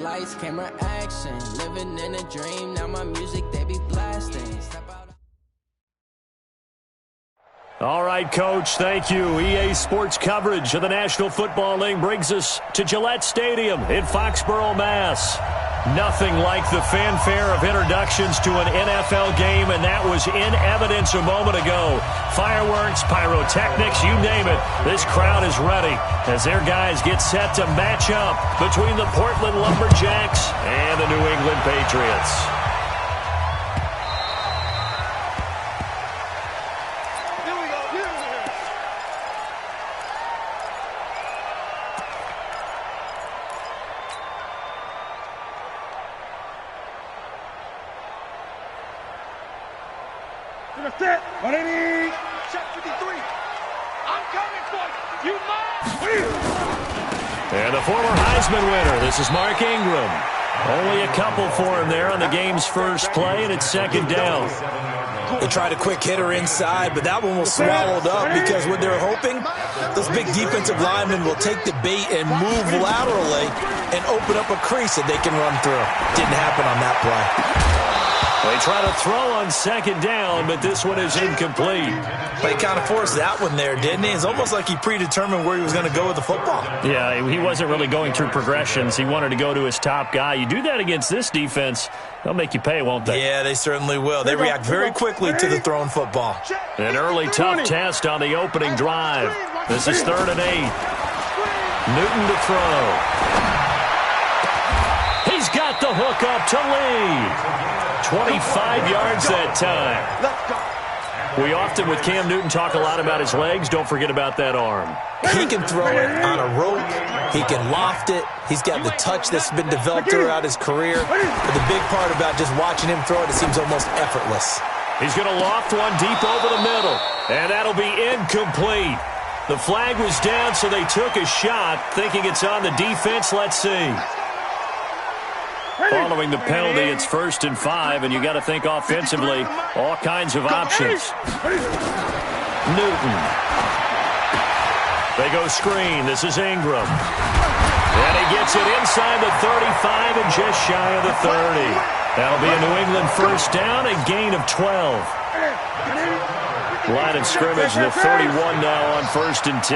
lights, camera, action. Living in a dream, now my music, they be blasting. Step out. All right, Coach, thank you. EA Sports coverage of the National Football League brings us to Gillette Stadium in Foxborough, Mass. Nothing like the fanfare of introductions to an NFL game, and that was in evidence a moment ago. Fireworks, pyrotechnics, you name it. This crowd is ready as their guys get set to match up between the Portland Lumberjacks and the New England Patriots. Set. 180. Check 53. I'm coming for you. You must. And the former Heisman winner, this is Mark Ingram. Only a couple for him there on the game's first play, and it's second down. They tried a quick hitter inside, but that one was swallowed up because what they're hoping, those big defensive linemen will take the bait and move laterally and open up a crease that they can run through. Didn't happen on that play. They try to throw on second down, but this one is incomplete. But he kind of forced that one there, didn't he? It's almost like he predetermined where he was going to go with the football. Yeah, he wasn't really going through progressions. He wanted to go to his top guy. You do that against this defense, they'll make you pay, won't they? Yeah, they certainly will. They react very quickly to the thrown football. An early tough test on the opening drive. This is 3rd and 8. Newton to throw. He's got the hook up to Lee. 25 yards that time. We often, with Cam Newton, talk a lot about his legs. Don't forget about that arm. He can throw it on a rope. He can loft it. He's got the touch that's been developed throughout his career. But the big part about just watching him throw it, it seems almost effortless. He's going to loft one deep over the middle. And that'll be incomplete. The flag was down, so they took a shot, thinking it's on the defense. Let's see. Following the penalty, it's 1st and 5, and you got to think offensively, all kinds of options. Newton. They go screen. This is Ingram. And he gets it inside the 35 and just shy of the 30. That'll be a New England first down, a gain of 12. Line of scrimmage, the 31 now on 1st and 10.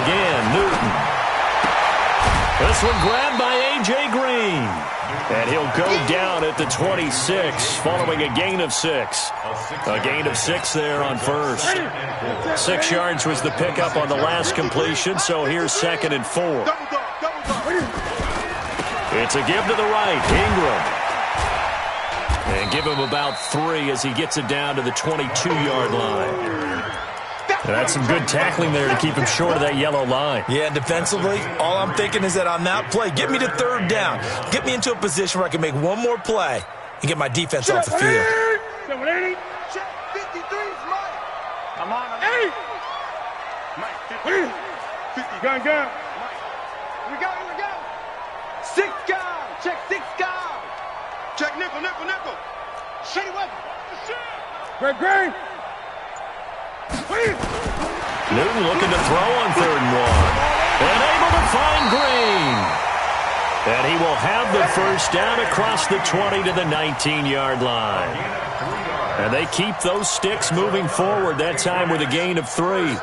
Again, Newton. This one grabbed by A.J. Green. And he'll go down at the 26, following a gain of 6. A gain of 6 there on 1st. 6 yards was the pickup on the last completion, so here's 2nd and 4. It's a give to the right, Ingram. And give him about 3 as he gets it down to the 22-yard line. And that's some good tackling there to keep him short of that yellow line. Yeah, defensively, all I'm thinking is that on that play, get me to 3rd down. Get me into a position where I can make one more play and get my defense off the field. 780. Check 53 is Mike. I'm on. 8. Mike, 50. Gun. We go. 6 guys. Check 6 guys. Check nickel. Shady weapon. Great. Newton looking to throw on 3rd and 1. And able to find Green. And he will have the first down across the 20 to the 19-yard line. And they keep those sticks moving forward, that time with a gain of 3.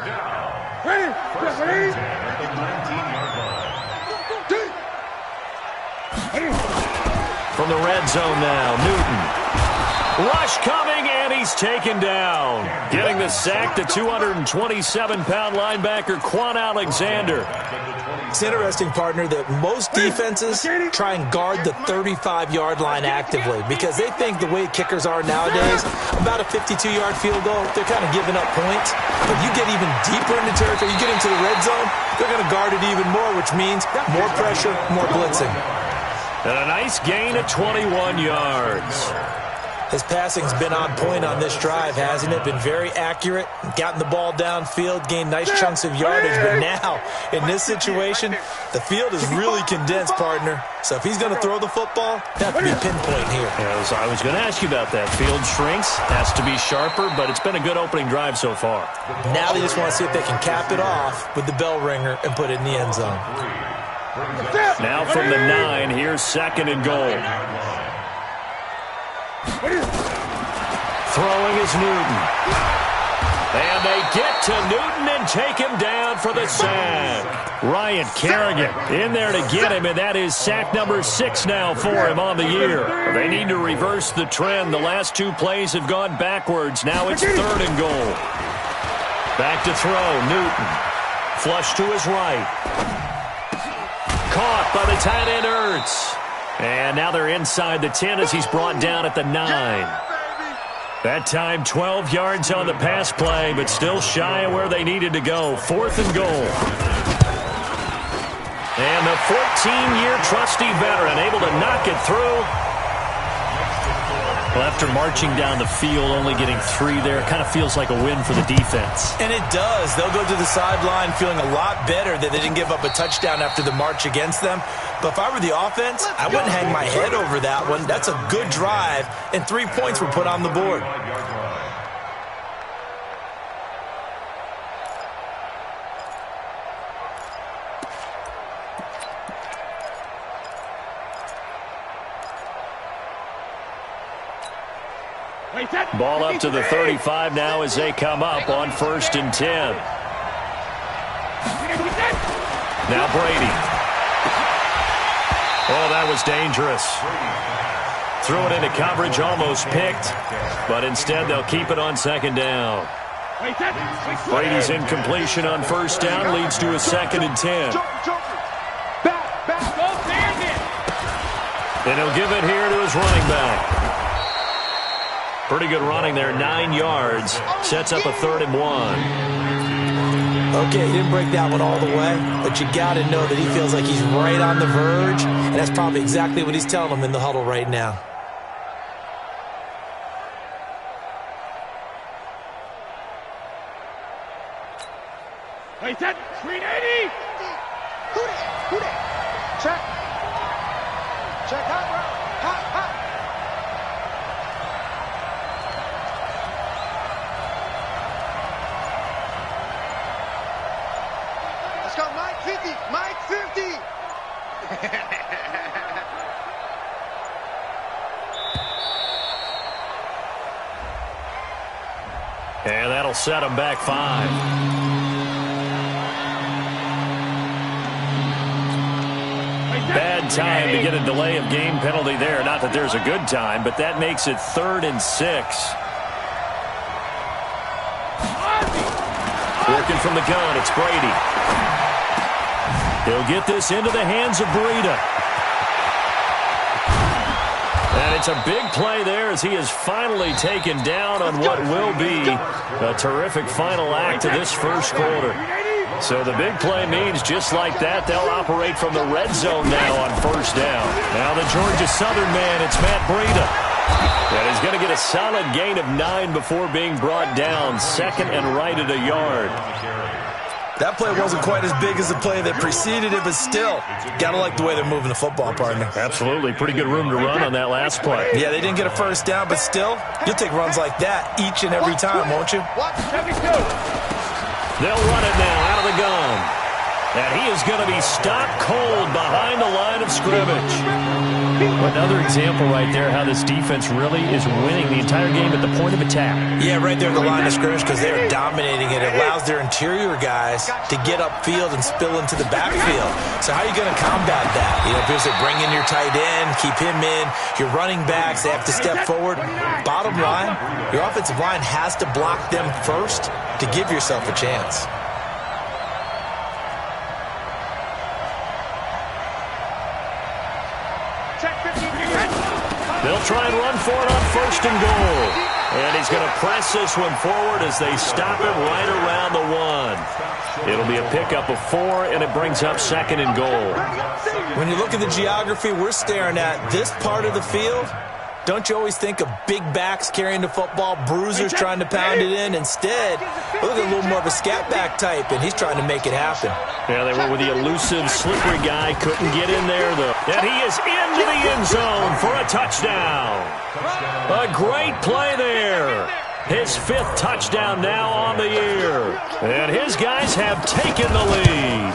From the red zone now, Newton. Rush coming, and he's taken down. Getting the sack, the 227-pound linebacker, Quan Alexander. It's interesting, partner, that most defenses try and guard the 35-yard line actively because they think the way kickers are nowadays, about a 52-yard field goal, they're kind of giving up points. But you get even deeper into territory, you get into the red zone, they're going to guard it even more, which means more pressure, more blitzing. And a nice gain of 21 yards. His passing's been on point on this drive, hasn't it? Been very accurate, gotten the ball downfield, gained nice chunks of yardage. But now, in this situation, the field is really condensed, partner. So if he's going to throw the football, that would be pinpoint here. Yeah, I was going to ask you about that. Field shrinks, has to be sharper, but it's been a good opening drive so far. Now they just want to see if they can cap it off with the bell ringer and put it in the end zone. Now from the 9, here's 2nd and goal. Throwing is Newton. And they get to Newton and take him down for the sack. Ryan Kerrigan in there to get him, and that is sack number 6 now for him on the year. They need to reverse the trend. The last 2 plays have gone backwards. Now it's 3rd and goal. Back to throw, Newton. Flush to his right. Caught by the tight end, Ertz. And now they're inside the 10 as he's brought down at the 9. That time 12 yards on the pass play, but still shy of where they needed to go. 4th and goal. And the 14-year trusty veteran able to knock it through. Well, after marching down the field, only getting 3 there, kind of feels like a win for the defense. And it does. They'll go to the sideline feeling a lot better that they didn't give up a touchdown after the march against them. But if I were the offense, I wouldn't hang my head over that one. That's a good drive, and 3 points were put on the board. Ball up to the 35 now as they come up on 1st and 10. Now Brady. Oh, that was dangerous. Threw it into coverage, almost picked, but instead they'll keep it on 2nd down. Brady's incompletion on 1st down leads to a 2nd and 10. And he'll give it here to his running back. Pretty good running there, 9 yards. Sets up a 3rd and 1. Okay, he didn't break that one all the way, but you got to know that he feels like he's right on the verge, and that's probably exactly what he's telling them in the huddle right now. Wait, that 380. Who that? Check. Check hot, bro. Hot. Let's go, Mike 50. Mike 50. And that'll set him back 5. Bad time to get a delay of game penalty there. Not that there's a good time, but that makes it 3rd and 6. Working from the gun, it's Brady. He'll get this into the hands of Breida. And it's a big play there as he is finally taken down on what will be a terrific final act of this first quarter. So the big play means just like that, they'll operate from the red zone now on 1st down. Now the Georgia Southern man, it's Matt Breida. And he's going to get a solid gain of 9 before being brought down. 2nd and right at a yard. That play wasn't quite as big as the play that preceded it, but still, got to like the way they're moving the football, partner. Absolutely. Pretty good room to run on that last play. Yeah, they didn't get a 1st down, but still, you'll take runs like that each and every time, won't you? They'll run it now out of the gun. And he is going to be stopped cold behind the line of scrimmage. Another example right there how this defense really is winning the entire game at the point of attack. Yeah, right there at the line of scrimmage because they're dominating it. It allows their interior guys to get upfield and spill into the backfield. So how are you going to combat that? You know, people say bring in your tight end, keep him in. Your running backs, they have to step forward. Bottom line, your offensive line has to block them first to give yourself a chance. They'll try and run for it on 1st and goal. And he's going to press this one forward as they stop it right around the 1. It'll be a pickup of 4, and it brings up 2nd and goal. When you look at the geography we're staring at, this part of the field, don't you always think of big backs carrying the football, bruisers trying to pound it in? Instead, look at a little more of a scat back type, and he's trying to make it happen. Yeah, they went with the elusive, slippery guy. Couldn't get in there, though. And he is into the end zone for a touchdown. A great play there. His 5th touchdown now on the year. And his guys have taken the lead.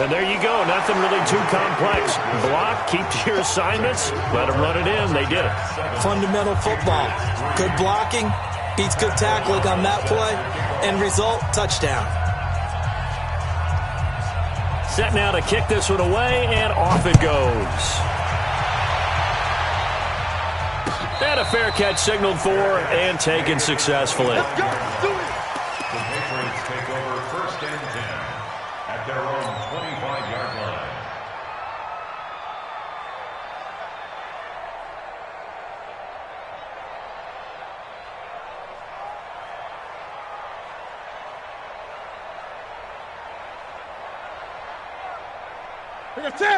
And there you go. Nothing really too complex. Block, keep to your assignments, let them run it in. They did it. Fundamental football. Good blocking beats good tackling on that play. End result, touchdown. Set now to kick this one away, and off it goes. And a fair catch signaled for and taken successfully. Let's go. Do it. The Patriots take over 1st and 10 at their own 25-yard line.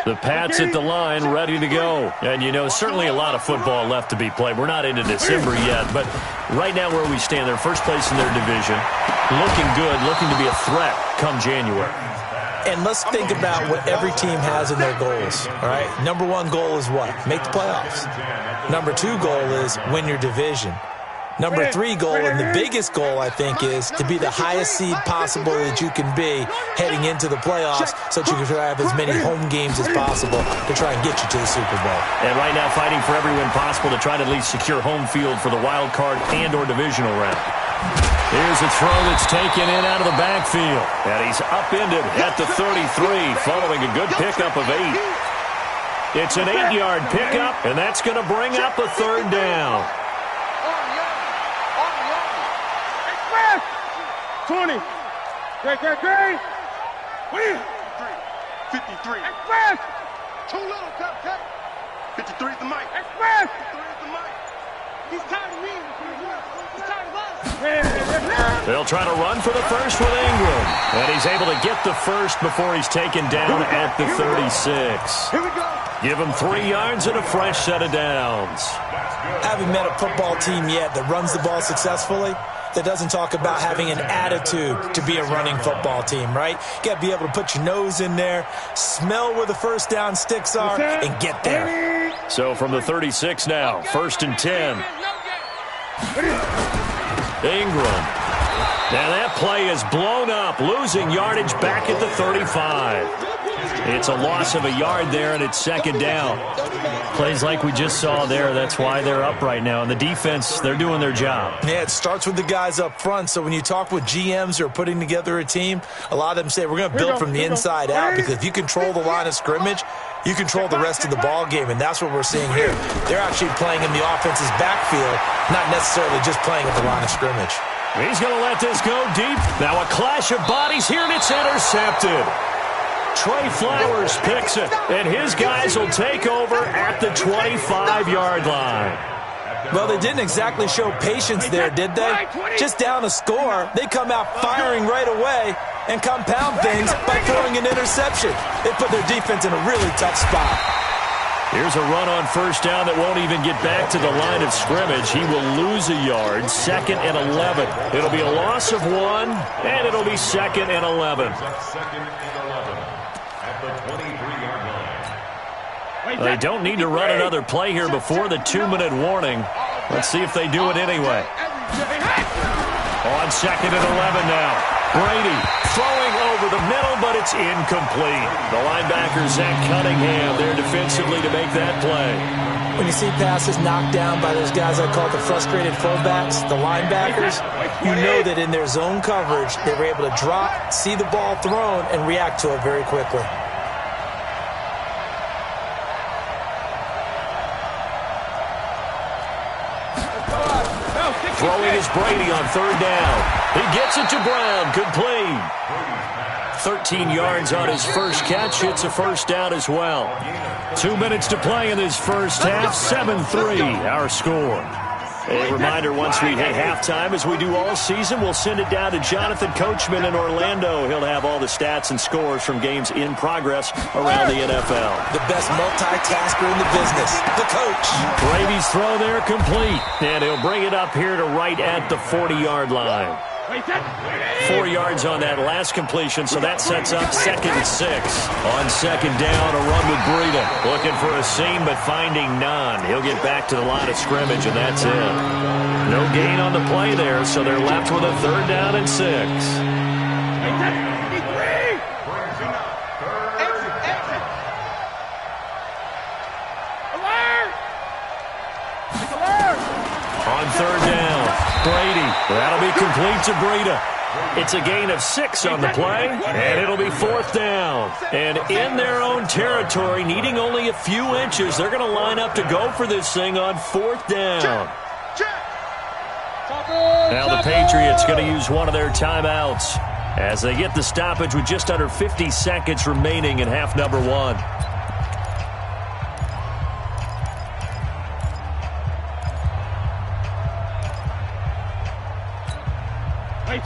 The Pats at the line, ready to go. And, you know, certainly a lot of football left to be played. We're not into December yet, but right now where we stand, they're first place in their division. Looking good, looking to be a threat come January. And let's think about what every team has in their goals, all right? Number one goal is what? Make the playoffs. Number two goal is win your division. Number three goal, and the biggest goal, I think, is to be the highest seed possible that you can be heading into the playoffs so that you can have as many home games as possible to try and get you to the Super Bowl. And right now fighting for every win possible to try to at least secure home field for the wild card and or divisional round. Here's a throw that's taken in out of the backfield. And he's upended at the 33 following a good pickup of 8. It's an 8-yard pickup, and that's going to bring up a 3rd down. 20. Great. Win. 53. Express. Too little, Cupcake. 53 is the mic. Express. 53 is the mic. He's tired of me. He's tired of us. They'll try to run for the first with Ingram. And he's able to get the first before he's taken down at the 36. Here we go. Give him 3 yards and a fresh set of downs. I haven't met a football team yet that runs the ball successfully that doesn't talk about having an attitude to be a running football team, right? You got to be able to put your nose in there, smell where the first down sticks are, and get there. So from the 36 now, 1st and 10. Ingram. And that play is blown up, losing yardage back at the 35. It's a loss of a yard there, and it's 2nd down. Plays like we just saw there, that's why they're up right now. And the defense, they're doing their job. Yeah, it starts with the guys up front. So when you talk with GMs who are putting together a team, a lot of them say we're going to build from the inside out, because if you control the line of scrimmage, you control the rest of the ball game, and that's what we're seeing here. They're actually playing in the offense's backfield, not necessarily just playing at the line of scrimmage. He's going to let this go deep. Now a clash of bodies here, and it's intercepted. Trey Flowers picks it, and his guys will take over at the 25-yard line. Well, they didn't exactly show patience there, did they? Just down a score, they come out firing right away and compound things by throwing an interception. They put their defense in a really tough spot. Here's a run on 1st down that won't even get back to the line of scrimmage. He will lose a yard, 2nd and 11. It'll be a loss of 1, and it'll be 2nd and 11. They don't need to run another play here before the 2-minute warning. Let's see if they do it anyway. On 2nd and 11 now. Brady throwing over the middle, but it's incomplete. The linebacker, Zach Cunningham, there defensively to make that play. When you see passes knocked down by those guys I call the frustrated fullbacks, the linebackers, you know that in their zone coverage, they were able to drop, see the ball thrown, and react to it very quickly. Throwing is Brady on 3rd down. He gets it to Brown. Complete. 13 yards on his first catch. It's a 1st down as well. 2 minutes to play in this first half. 7-3 our score. A reminder, once we hit halftime, as we do all season, we'll send it down to Jonathan Coachman in Orlando. He'll have all the stats and scores from games in progress around the NFL. The best multitasker in the business, the coach. Brady's throw there complete, and he'll bring it up here to right at the 40-yard line. 4 yards on that last completion, so that sets up 2nd and 6. On 2nd down, a run with Breida. Looking for a seam, but finding none. He'll get back to the line of scrimmage, and that's it. No gain on the play there, so they're left with a 3rd down and 6. be complete to Breida. It's a gain of 6 on the play, and it'll be 4th down. And in their own territory, needing only a few inches, they're going to line up to go for this thing on 4th down. Now the Patriots going to use one of their timeouts as they get the stoppage with just under 50 seconds remaining in half number 1.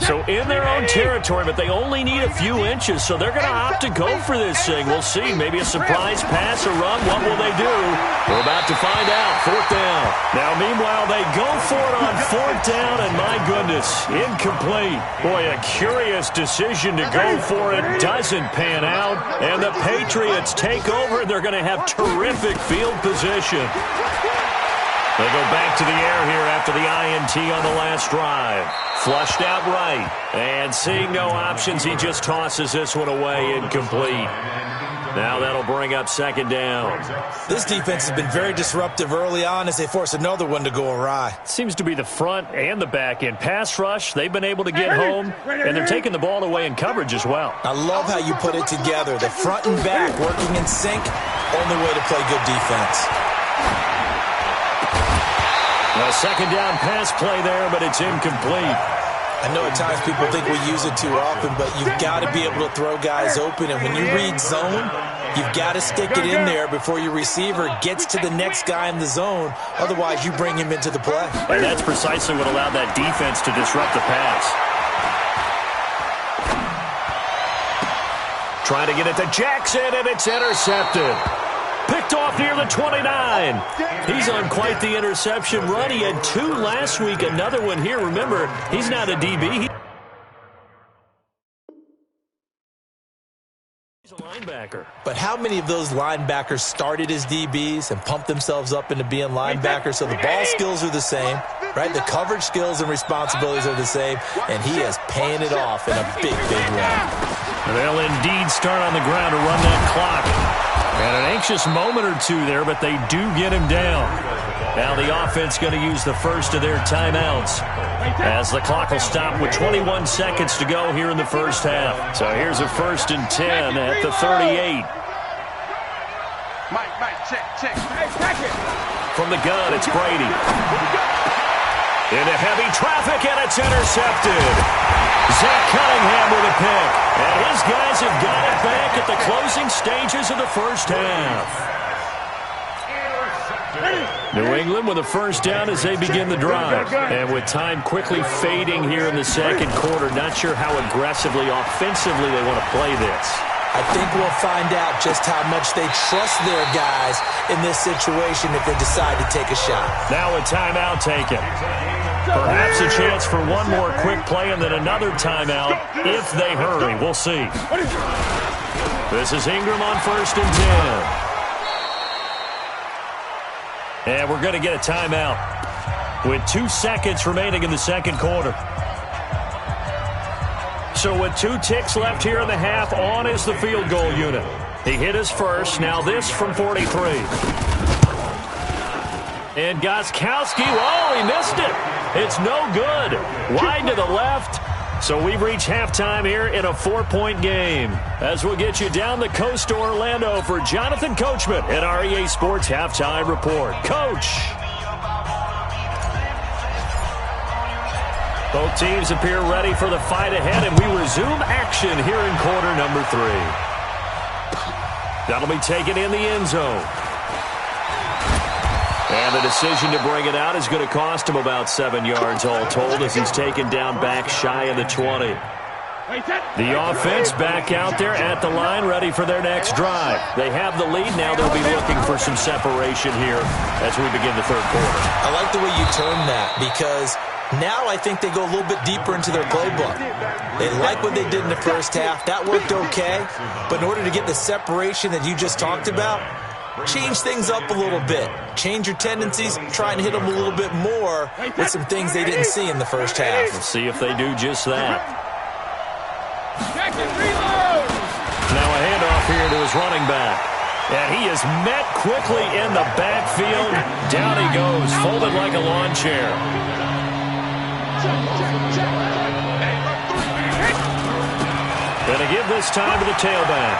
So in their own territory, but they only need a few inches, so they're going to opt to go for this thing. We'll see. Maybe a surprise pass or run. What will they do? We're about to find out. 4th down. Now, meanwhile, they go for it on 4th down, and my goodness, incomplete. Boy, a curious decision to go for it. Doesn't pan out, and the Patriots take over, and they're going to have terrific field position. They go back to the air here after the INT on the last drive. Flushed out right. And seeing no options, he just tosses this one away, incomplete. Now that'll bring up 2nd down. This defense has been very disruptive early on as they force another one to go awry. Seems to be the front and the back end. Pass rush, they've been able to get home, and they're taking the ball away in coverage as well. I love how you put it together. The front and back working in sync, only way to play good defense. A 2nd down pass play there, but it's incomplete. I know at times people think we use it too often, but you've got to be able to throw guys open. And when you read zone, you've got to stick it in there before your receiver gets to the next guy in the zone. Otherwise, you bring him into the play. And that's precisely what allowed that defense to disrupt the pass. Trying to get it to Jackson, and it's intercepted. Picked off near the 29. He's on quite the interception run. He had 2 last week, another one here. Remember, he's not a DB. He's a linebacker. But how many of those linebackers started as DBs and pumped themselves up into being linebackers? So the ball skills are the same, right? The coverage skills and responsibilities are the same, and he is paying it off in a big, big way. They'll indeed start on the ground to run that clock. And an anxious moment or two there, but they do get him down. Now the offense going to use the first of their timeouts as the clock will stop with 21 seconds to go here in the first half. So here's a 1st and 10 at the 38. Check. From the gun, it's Brady. Into heavy traffic, and it's intercepted. Zach Cunningham with a pick. And his guys have got it back at the closing stages of the first half. New England with a 1st down as they begin the drive. And with time quickly fading here in the 2nd quarter, not sure how aggressively, offensively they want to play this. I think we'll find out just how much they trust their guys in this situation if they decide to take a shot. Now a timeout taken. Perhaps a chance for one more quick play and then another timeout if they hurry. We'll see. This is Ingram on 1st and 10. And we're going to get a timeout with 2 seconds remaining in the 2nd quarter. So with 2 ticks left here in the half, on is the field goal unit. He hit his first. Now this from 43. And Gostkowski, he missed it. It's no good. Wide to the left. So we've reached halftime here in a 4-point game. As we'll get you down the coast to Orlando for Jonathan Coachman at our EA Sports Halftime Report. Coach. Both teams appear ready for the fight ahead, and we resume action here in quarter number 3. That'll be taken in the end zone. And the decision to bring it out is going to cost him about 7 yards all told as he's taken down back shy of the 20. The offense back out there at the line ready for their next drive. They have the lead. Now they'll be looking for some separation here as we begin the 3rd quarter. I like the way you term that because now I think they go a little bit deeper into their playbook. They like what they did in the first half. That worked okay. But in order to get the separation that you just talked about, change things up a little bit. Change your tendencies, try and hit them a little bit more with some things they didn't see in the first half. We'll see if they do just that. Now a handoff here to his running back. And he is met quickly in the backfield. Down he goes, folded like a lawn chair. Gonna give this time to the tailback.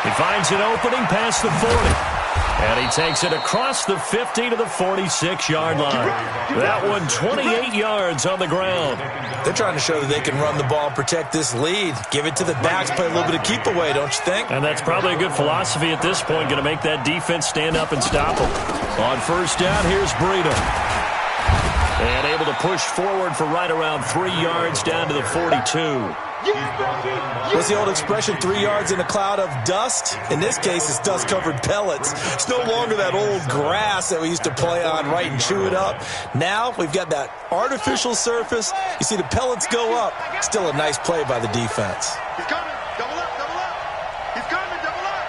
He finds an opening past the 40. And he takes it across the 50 to the 46-yard line. That one 28 yards on the ground. They're trying to show that they can run the ball and protect this lead. Give it to the backs, play a little bit of keep away, don't you think? And that's probably a good philosophy at this point, going to make that defense stand up and stop them. On first down, here's Breida. And able to push forward for right around 3 yards down to the 42. What's the old expression, 3 yards in a cloud of dust? In this case, it's dust-covered pellets. It's no longer that old grass that we used to play on, right, and chew it up. Now we've got that artificial surface. You see the pellets go up. Still a nice play by the defense. He's coming. Double up, double up. He's coming, double up.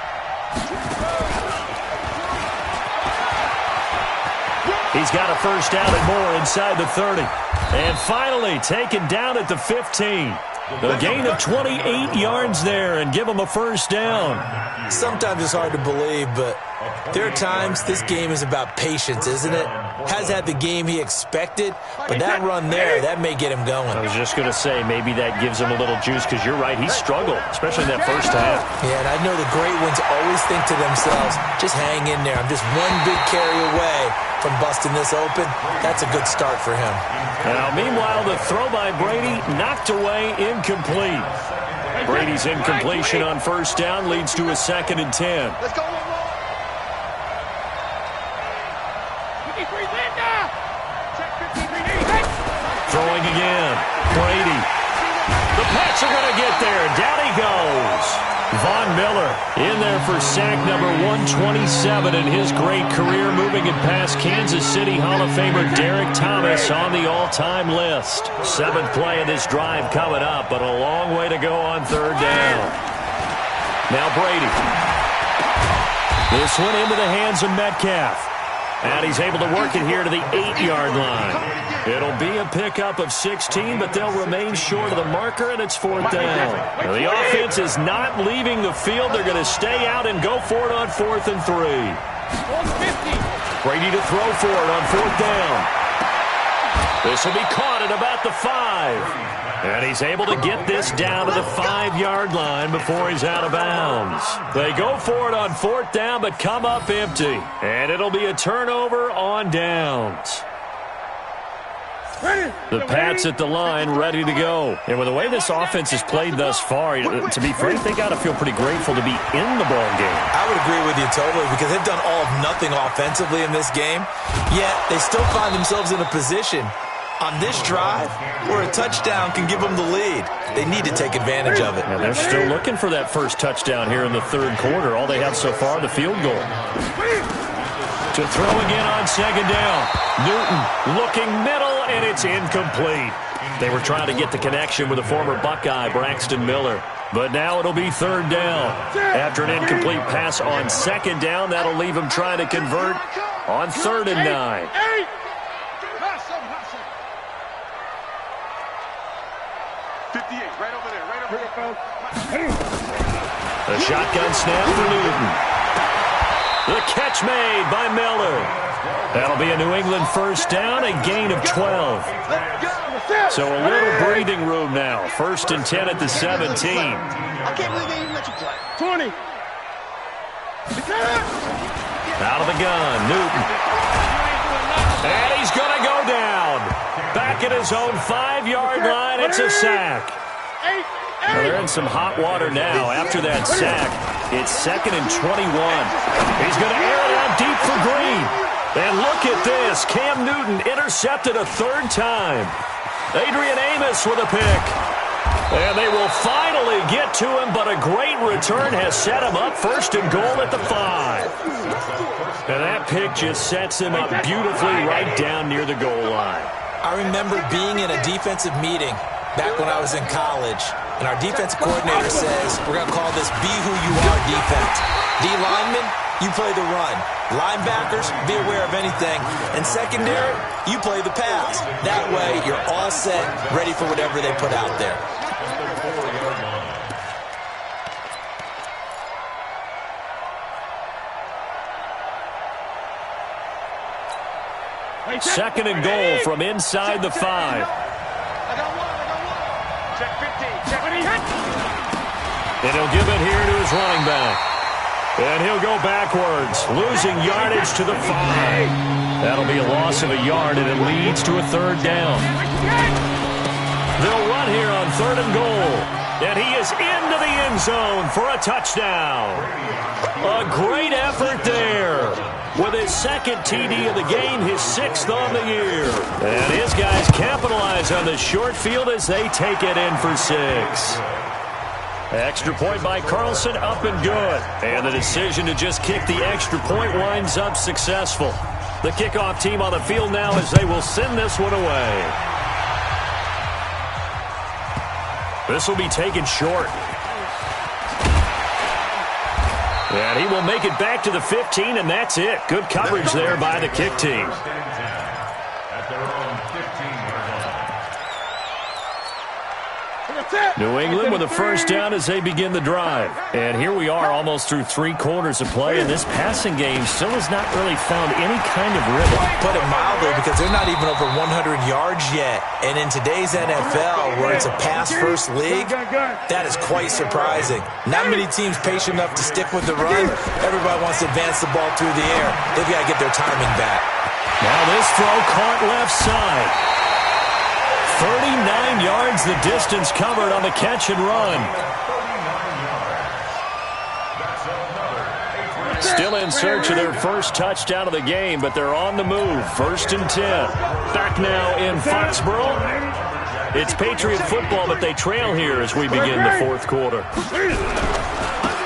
He's got a first down and more inside the 30. And finally taken down at the 15. A gain of 28 yards there and give him a first down. Sometimes it's hard to believe, but there are times this game is about patience, isn't it? Has had the game he expected, but that run there, that may get him going. I was just going to say, maybe that gives him a little juice, because you're right, he struggled, especially in that first half. Yeah, and I know the great ones always think to themselves, just hang in there. I'm just one big carry away from busting this open. That's a good start for him. Now, meanwhile, the throw by Brady knocked away, incomplete. Brady's incompletion on first down leads to a 2nd and 10. Let's go. Throwing again. Brady. The Pats are going to get there. Down he goes. Von Miller in there for sack number 127 in his great career, moving it past Kansas City Hall of Famer Derek Thomas on the all-time list. 7th play of this drive coming up, but a long way to go on third down. Now Brady. This one into the hands of Metcalf. And he's able to work it here to the 8-yard line. It'll be a pickup of 16, but they'll remain short of the marker, and it's 4th down. Now, the offense is not leaving the field. They're going to stay out and go for it on 4th and 3. Brady to throw for it on 4th down. This will be caught at about the 5. And he's able to get this down to the 5-yard line before he's out of bounds. They go for it on 4th down, but come up empty. And it'll be a turnover on downs. The Pats at the line, ready to go. And with the way this offense has played thus far, to be frank, they got to feel pretty grateful to be in the ball game. I would agree with you totally, because they've done all of nothing offensively in this game, yet they still find themselves in a position on this drive where a touchdown can give them the lead. They need to take advantage of it. And they're still looking for that first touchdown here in the 3rd quarter. All they have so far, the field goal. To throw again on 2nd down. Newton looking middle, and it's incomplete. They were trying to get the connection with the former Buckeye, Braxton Miller. But now it'll be 3rd down. After an incomplete pass on 2nd down, that'll leave him trying to convert on 3rd and 9. Right over there. A shotgun snap for Newton. The catch made by Miller. That'll be a New England first down, a gain of 12. So a little breathing room now. 1st and 10 at the 17. I can't believe they even let you play. 20. Out of the gun, Newton. And he's going to go down. Back at his own 5-yard line, it's a sack. Well, they're in some hot water now after that sack. It's 2nd and 21. He's going to air it out deep for Green. And look at this. Cam Newton intercepted a 3rd time. Adrian Amos with a pick. And they will finally get to him, but a great return has set him up 1st and goal at the 5. And that pick just sets him up beautifully right down near the goal line. I remember being in a defensive meeting back when I was in college, and our defensive coordinator says, we're going to call this be who you are defense. D linemen, you play the run. Linebackers, be aware of anything. And secondary, you play the pass. That way, you're all set, ready for whatever they put out there. Second and goal from inside the 5. And he'll give it here to his running back. And he'll go backwards, losing yardage to the 5. That'll be a loss of a yard, and it leads to a 3rd down. They'll run here on 3rd and goal. And he is into the end zone for a touchdown. A great effort there. With his 2nd TD of the game, his 6th on the year. And his guys capitalize on the short field as they take it in for 6. Extra point by Carlson, up and good. And the decision to just kick the extra point winds up successful. The kickoff team on the field now as they will send this one away. This will be taken short. And he will make it back to the 15, and that's it. Good coverage there by the kick team. New England with a 1st down as they begin the drive. And here we are almost through 3 quarters of play, and this passing game still has not really found any kind of rhythm. Put it mildly, because they're not even over 100 yards yet. And in today's NFL, where it's a pass-first league, that is quite surprising. Not many teams patient enough to stick with the run. Everybody wants to advance the ball through the air. They've got to get their timing back. Now this throw caught left side. 39 yards the distance covered on the catch and run. Still in search of their first touchdown of the game, but they're on the move. 1st and 10. Back now in Foxborough. It's Patriot football, but they trail here as we begin the 4th quarter.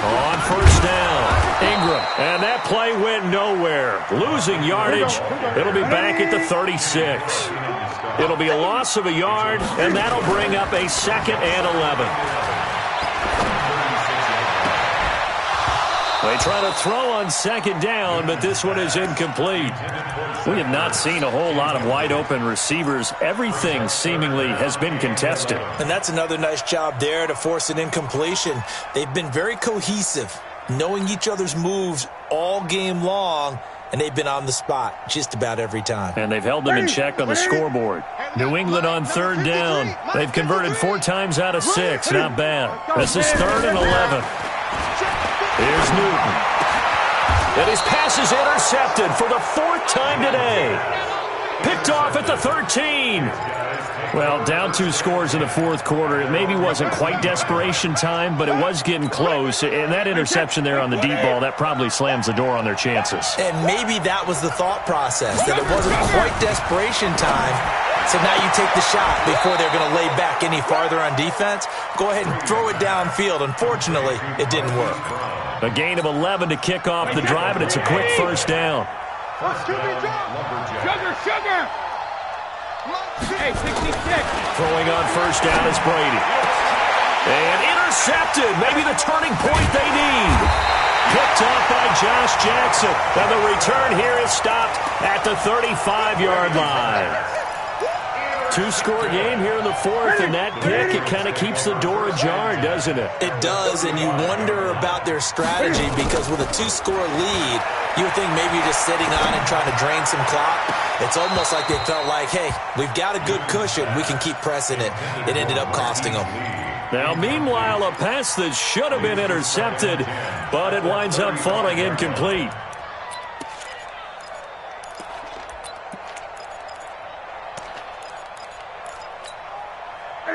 On 1st down, Ingram. And that play went nowhere. Losing yardage. It'll be back at the 36. It'll be a loss of a yard, and that'll bring up a 2nd and 11. They try to throw on 2nd down, but this one is incomplete. We have not seen a whole lot of wide-open receivers. Everything seemingly has been contested. And that's another nice job there to force an incompletion. They've been very cohesive, knowing each other's moves all game long, and they've been on the spot just about every time. And they've held them in check on the scoreboard. New England on 3rd down. They've converted 4 times out of 6. Not bad. This is 3rd and 11. Here's Newton. And his pass is intercepted for the 4th time today. Picked off at the 13. Well, down 2 scores in the 4th quarter. It maybe wasn't quite desperation time, but it was getting close. And that interception there on the deep ball, that probably slams the door on their chances. And maybe that was the thought process, that it wasn't quite desperation time. So now you take the shot before they're going to lay back any farther on defense. Go ahead and throw it downfield. Unfortunately, it didn't work. A gain of 11 to kick off the drive, and it's a quick 1st down. Sugar! Hey, 66. Throwing on 1st down is Brady. And intercepted. Maybe the turning point they need. Picked off by Josh Jackson. And the return here is stopped at the 35-yard line. 2-score game here in the 4th, and that pick, it kind of keeps the door ajar, doesn't it? It does, and you wonder about their strategy, because with a 2-score lead, you would think maybe you're just sitting on and trying to drain some clock. It's almost like they felt like, hey, we've got a good cushion. We can keep pressing it. It ended up costing them. Now, meanwhile, a pass that should have been intercepted, but it winds up falling incomplete.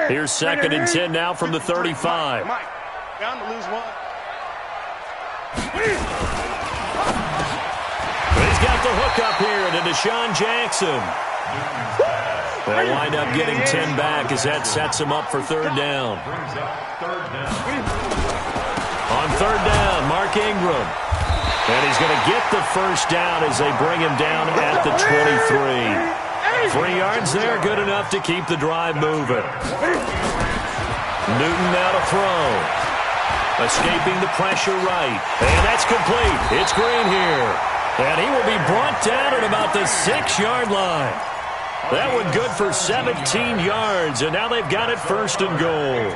Here's 2nd and 10 now from the 35. Mike, down to lose 1. He's got the hook up here to Deshaun Jackson. They'll wind up getting 10 back as that sets him up for 3rd down. On 3rd down, Mark Ingram. And he's going to get the 1st down as they bring him down at the 23. 3 yards there, good enough to keep the drive moving. Newton now to throw. Escaping the pressure right. And that's complete. It's Green here. And he will be brought down at about the 6-yard line. That one good for 17 yards, and now they've got it 1st and goal.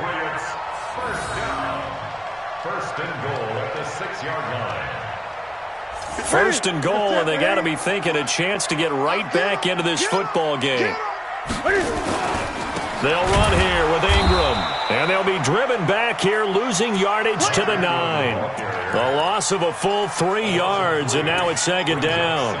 First and goal at the 6-yard line. 1st and goal, and they got to be thinking a chance to get right back into this football game. They'll run here with Ingram. And they'll be driven back here, losing yardage to the 9. A loss of a full 3 yards, and now it's second down.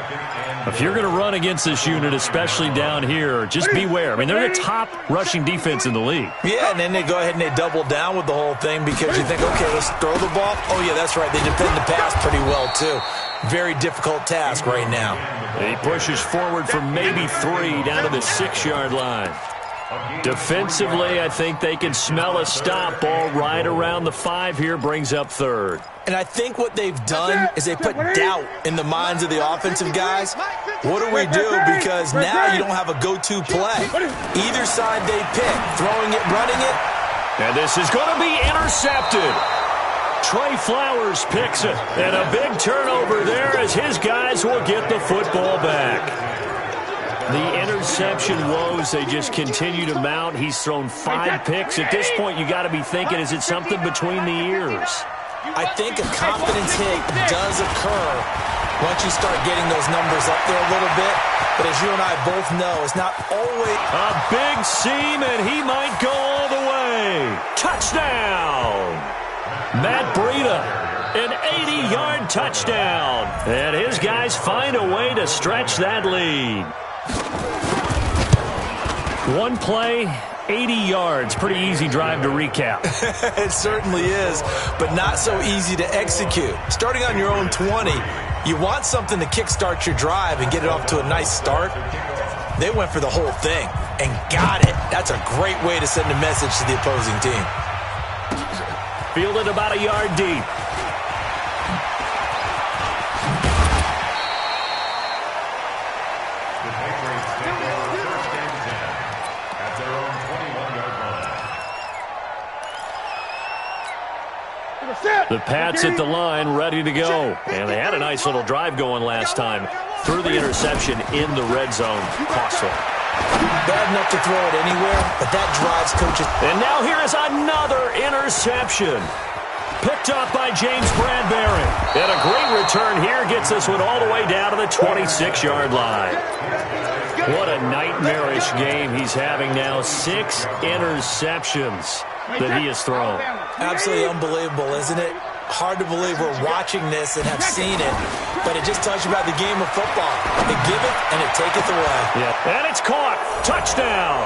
If you're going to run against this unit, especially down here, just beware. I mean, they're the top rushing defense in the league. Yeah, and then they go ahead and they double down with the whole thing because you think, okay, let's throw the ball. Oh, yeah, that's right. They defend the pass pretty well, too. Very difficult task right now. He pushes forward for maybe 3 down to the 6-yard line. Defensively, I think they can smell a stop. Ball right around the 5 here, brings up third. And I think what they've done is they put doubt in the minds of the offensive guys. What do we do? Because now you don't have a go-to play. Either side they pick, throwing it, running it. And this is going to be intercepted. Trey Flowers picks it. And a big turnover there as his guys will get the football back. The interception woes, they just continue to mount. He's thrown 5 picks. At this point, you got to be thinking, is it something between the ears? I think a confidence hit does occur once you start getting those numbers up there a little bit. But as you and I both know, it's not always... A big seam, and he might go all the way. Touchdown! Matt Breida, an 80-yard touchdown. And his guys find a way to stretch that lead. One play, 80 yards. Pretty easy drive to recap. It certainly is, but not so easy to execute. Starting on your own 20, you want something to kickstart your drive and get it off to a nice start. They went for the whole thing and got it. That's a great way to send a message to the opposing team. Fielded about a yard deep. The Pats at the line, ready to go. And they had a nice little drive going last time. Threw the interception in the red zone. Costly. Bad enough to throw it anywhere, but that drives coaches. And now here is another interception. Picked up by James Bradbury. And a great return here gets this one all the way down to the 26-yard line. What a nightmarish game he's having now. 6 interceptions that he has thrown. Absolutely unbelievable, isn't it? Hard to believe we're watching this and have seen it, but it just tells you about the game of football. It giveth and it taketh away. Yeah. And it's caught. Touchdown.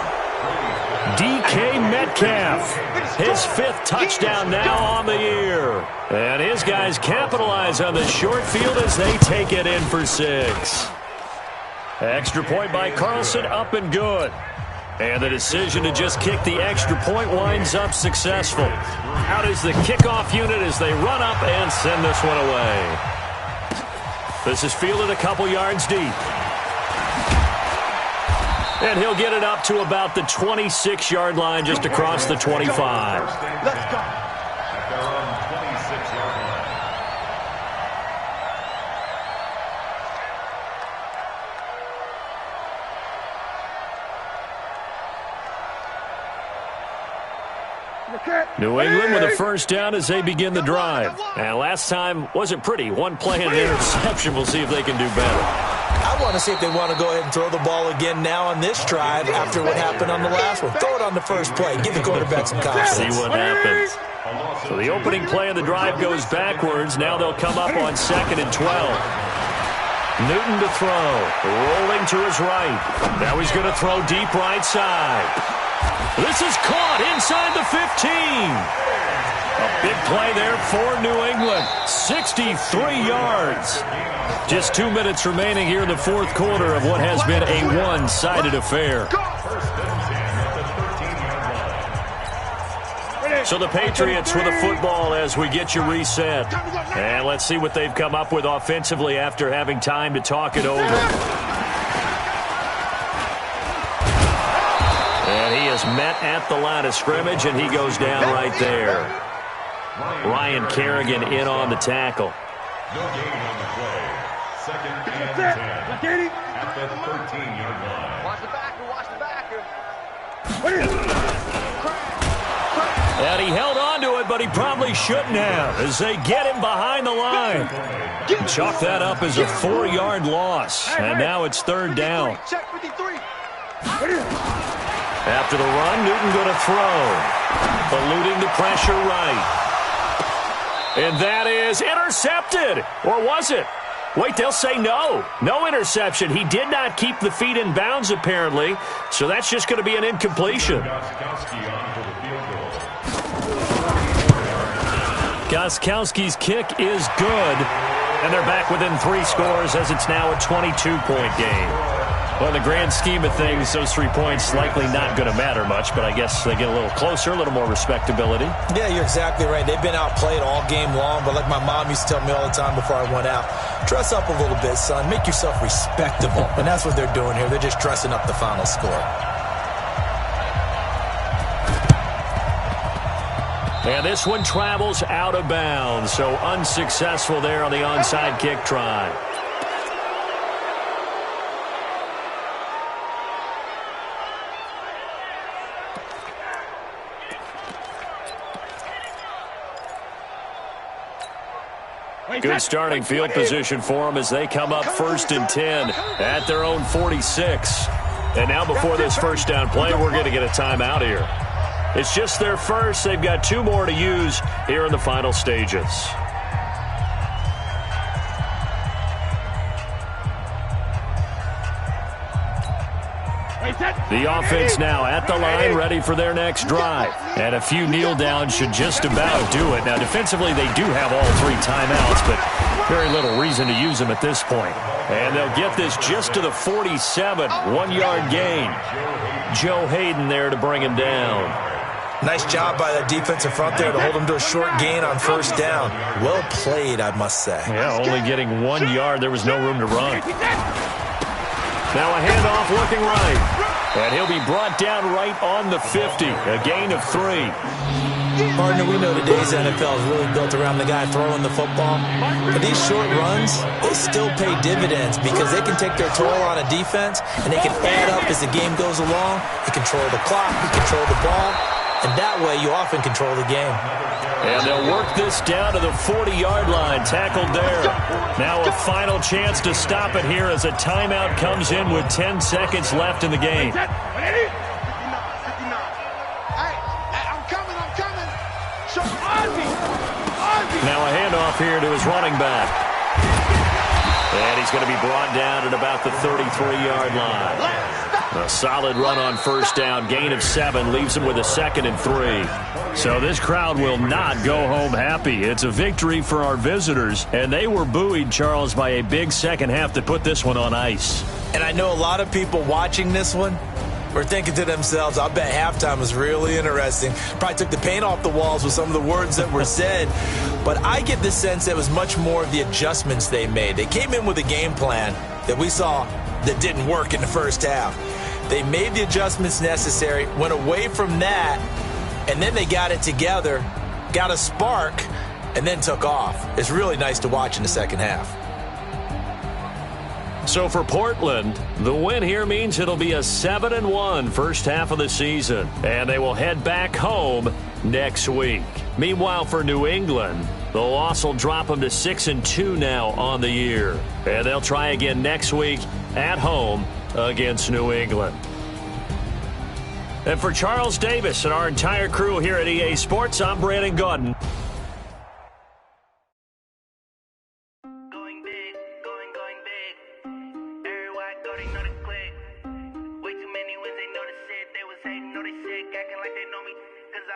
DK Metcalf. His 5th touchdown now on the year. And his guys capitalize on the short field as they take it in for 6. Extra point by Carlson, up and good. And the decision to just kick the extra point winds up successful. Out is the kickoff unit as they run up and send this one away. This is fielded a couple yards deep. And he'll get it up to about the 26-yard line, just across the 25. Let's go. At their own 26-yard line. New England with a first down as they begin the drive. And last time wasn't pretty. One play and an interception. We'll see if they can do better. I want to see if they want to go ahead and throw the ball again now on this drive after what happened on the last one. Throw it on the first play. Give the quarterback some confidence. See what happens. So the opening play of the drive goes backwards. Now they'll come up on 2nd and 12. Newton to throw. Rolling to his right. Now he's going to throw deep right side. This is caught inside the 15. A big play there for New England. 63 yards. Just 2 minutes remaining here in the 4th quarter of what has been a one-sided affair. So the Patriots with the football as we get you reset. And let's see what they've come up with offensively after having time to talk it over. And he is met at the line of scrimmage, and he goes down right there. Ryan Kerrigan in on the tackle. No gain on the play. 2nd and 10 at the 13-yard line. Watch the backer, watch the backer. And he held on to it, but he probably shouldn't have as they get him behind the line. Chalk that up as a 4-yard loss, and now it's 3rd down. Check 53. After the run, Newton going to throw. Eluding the pressure right. And that is intercepted. Or was it? Wait, they'll say no. No interception. He did not keep the feet in bounds, apparently. So that's just going to be an incompletion. Gostkowski's kick is good. And they're back within 3 scores as it's now a 22-point game. Well, in the grand scheme of things, those 3 points likely not going to matter much, but I guess they get a little closer, a little more respectability. Yeah, you're exactly right. They've been outplayed all game long, but like my mom used to tell me all the time before I went out, dress up a little bit, son. Make yourself respectable. And that's what they're doing here. They're just dressing up the final score. And this one travels out of bounds, so unsuccessful there on the onside kick try. Good starting field position for them as they come up 1st and 10 at their own 46. And now before this first down play, we're going to get a timeout here. It's just their first. They've got 2 more to use here in the final stages. The offense now at the line, ready for their next drive. And a few kneel downs should just about do it. Now, defensively, they do have all 3 timeouts, but very little reason to use them at this point. And they'll get this just to the 47, 1-yard gain. Joe Hayden there to bring him down. Nice job by the defensive front there to hold him to a short gain on first down. Well played, I must say. Yeah, only getting 1 yard. There was no room to run. Now a handoff looking right. And he'll be brought down right on the 50. A gain of 3. Partner, we know today's NFL is really built around the guy throwing the football. But these short runs, they still pay dividends because they can take their toll on a defense and they can add up as the game goes along. You control the clock, you control the ball, and that way you often control the game. And they'll work this down to the 40-yard line, tackled there. Now a final chance to stop it here as a timeout comes in with 10 seconds left in the game. Now a handoff here to his running back. And he's going to be brought down at about the 33-yard line. A solid run on first down, gain of 7, leaves him with a 2nd and 3. So this crowd will not go home happy. It's a victory for our visitors, and they were buoyed, Charles, by a big second half to put this one on ice. And I know a lot of people watching this one were thinking to themselves, I bet halftime was really interesting. Probably took the paint off the walls with some of the words that were said. But I get the sense that it was much more of the adjustments they made. They came in with a game plan that we saw that didn't work in the first half. They made the adjustments necessary, went away from that, and then they got it together, got a spark, and then took off. It's really nice to watch in the second half. So for Portland, the win here means it'll be a 7-1 first half of the season, and they will head back home next week. Meanwhile, for New England, the loss will drop them to 6-2 now on the year, and they'll try again next week at home against New England. And for Charles Davis and our entire crew here at EA Sports, I'm Brandon Gaudin. Way too many wins, they know the shit. They was hating, know they sick, acting like they know me. 'Cause I